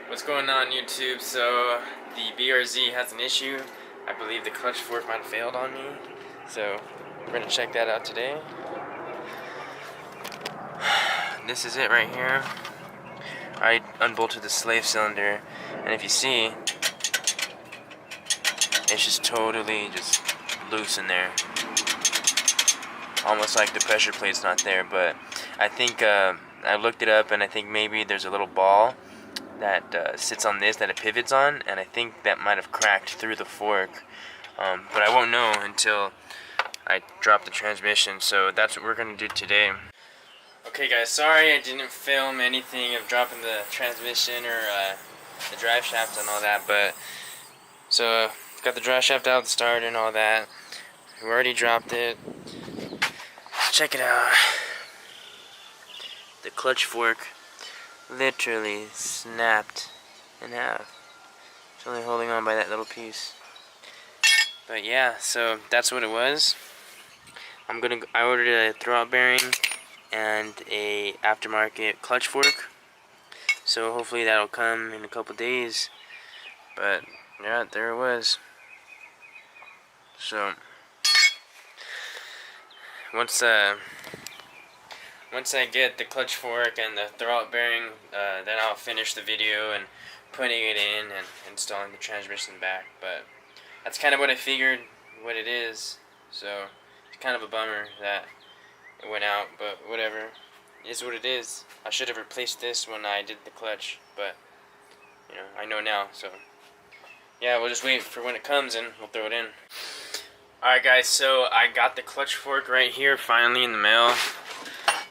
What's going on YouTube? So the BRZ has an issue. I believe the clutch fork might have failed on me. So we're gonna check that out today. This is it right here. I unbolted the slave cylinder, and if you see, it's just totally just loose in there. Almost like the pressure plate's not there, but I think I looked it up, and I think maybe there's a little ball that sits on this that it pivots on, and I think that might have cracked through the fork, but I won't know until I drop the transmission. So that's what we're gonna do today. Okay guys, sorry I didn't film anything of dropping the transmission or the drive shaft and all that, but so got the drive shaft out, the starter and all that. We already dropped it. Check it out. The clutch fork literally snapped in half. It's only holding on by that little piece. But yeah, so that's what it was. I ordered a throwout bearing and a aftermarket clutch fork. So hopefully that'll come in a couple days. But yeah, there it was. So once I get the clutch fork and the throwout bearing, then I'll finish the video and putting it in and installing the transmission back. But that's kind of what I figured what it is. So it's kind of a bummer that it went out, but whatever. It is what it is. I should have replaced this when I did the clutch, but you know, I know now. So yeah, we'll just wait for when it comes and we'll throw it in. Alright guys, so I got the clutch fork right here finally in the mail.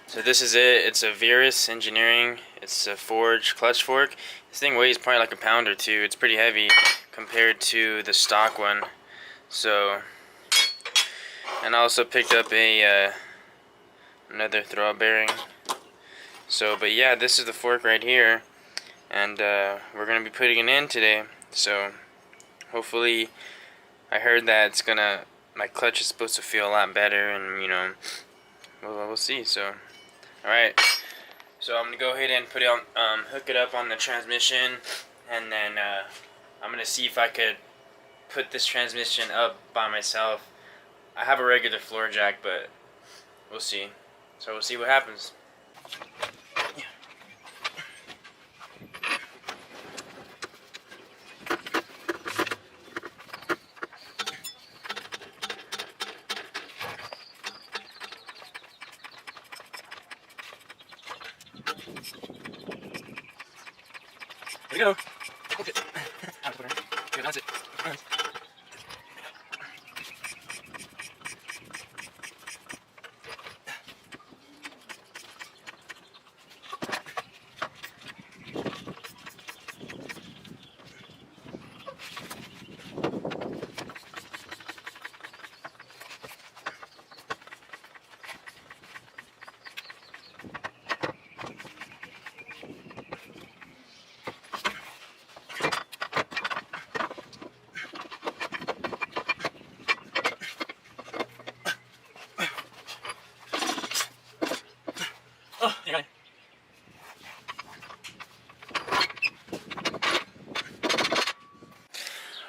So this is it. It's a Virus Engineering. It's a forged clutch fork. This thing weighs probably like a pound or two. It's pretty heavy compared to the stock one. So, and I also picked up a another throwout bearing. So, but yeah, this is the fork right here, and we're gonna be putting it in today. So, hopefully, I heard that my clutch is supposed to feel a lot better, and you know, we'll see. So. Alright, so I'm going to go ahead and put it on, hook it up on the transmission, and then I'm going to see if I could put this transmission up by myself. I have a regular floor jack, but we'll see. So we'll see what happens. Here we go. Okay. Okay, that's it. Oh, you got it.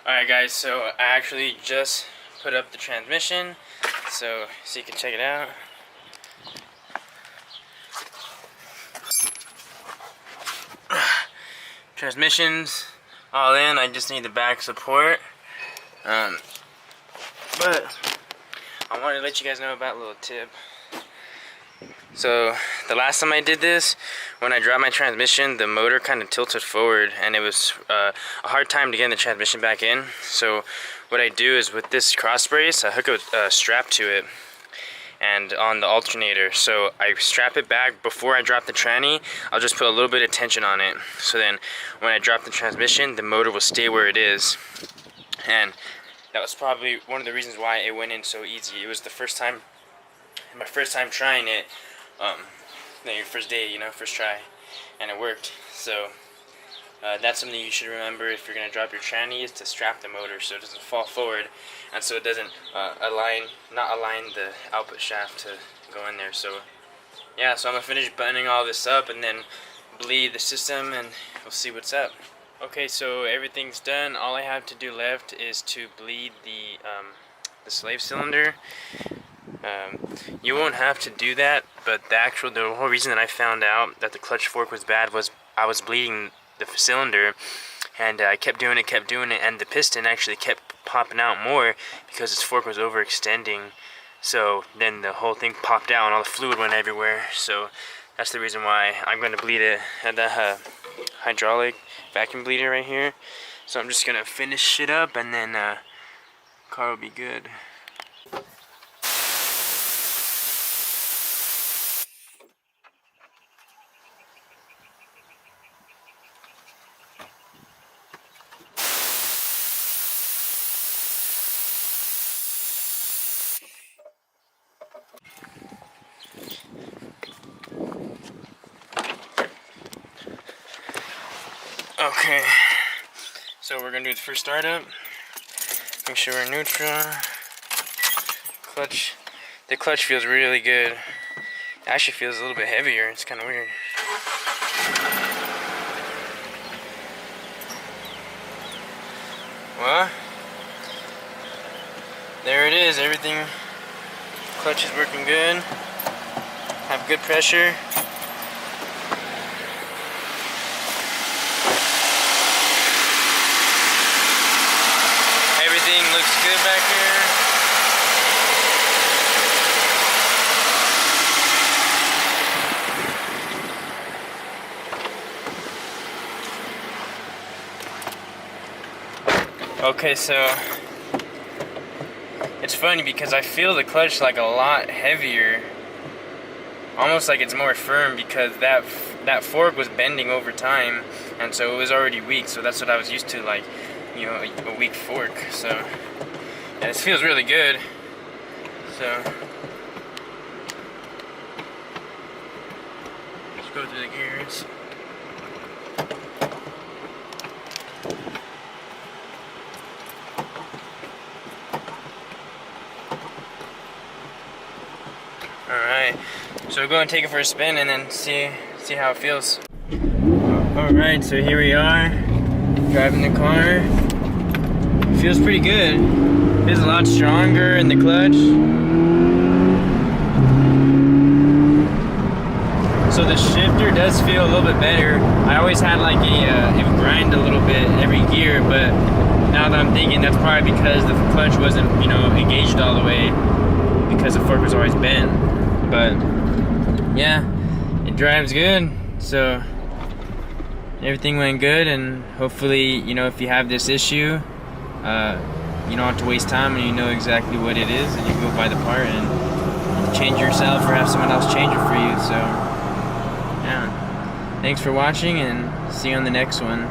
Alright guys, so I actually just put up the transmission, so you can check it out. Transmission's all in, I just need the back support. But I wanted to let you guys know about a little tip. So the last time I did this, when I dropped my transmission, the motor kind of tilted forward, and it was a hard time to get the transmission back in. So what I do is with this cross brace, I hook a strap to it and on the alternator. So I strap it back before I drop the tranny. I'll just put a little bit of tension on it. So then when I drop the transmission, the motor will stay where it is. And that was probably one of the reasons why it went in so easy. It was the first time, my first time trying it. Your first day, you know, first try, and it worked. So that's something you should remember if you're gonna drop your tranny, is to strap the motor so it doesn't fall forward, and so it doesn't not align the output shaft to go in there. So yeah, so I'm gonna finish buttoning all this up and then bleed the system, and we'll see what's up. Okay, so everything's done. All I have to do left is to bleed the slave cylinder. You won't have to do that, but the whole reason that I found out that the clutch fork was bad was I was bleeding the cylinder, and I kept doing it, and the piston actually kept popping out more because its fork was overextending. So then the whole thing popped out and all the fluid went everywhere. So that's the reason why I'm going to bleed it at the hydraulic vacuum bleeder right here. So I'm just going to finish it up, and then car will be good. Okay, so we're gonna do the first startup. Make sure we're neutral. Clutch. The clutch feels really good. It actually feels a little bit heavier. It's kind of weird. Well, there it is. Everything. Clutch is working good. Have good pressure. Everything looks good back here. Okay, so it's funny because I feel the clutch like a lot heavier, almost like it's more firm, because that fork was bending over time, and so it was already weak. So that's what I was used to, like, you know, a weak fork. So, and this feels really good. So let's go through the gears. Alright, so we're going to take it for a spin and then see how it feels. Alright, so here we are, driving the car. It feels pretty good. It feels a lot stronger in the clutch. So the shifter does feel a little bit better. I always had like it would grind a little bit every gear, but now that I'm thinking, that's probably because the clutch wasn't, you know, engaged all the way, because the fork was always bent. But yeah, it drives good, so everything went good. And hopefully, you know, if you have this issue, you don't have to waste time, and you know exactly what it is, and you can go buy the part and change yourself or have someone else change it for you. So yeah, thanks for watching, and see you on the next one.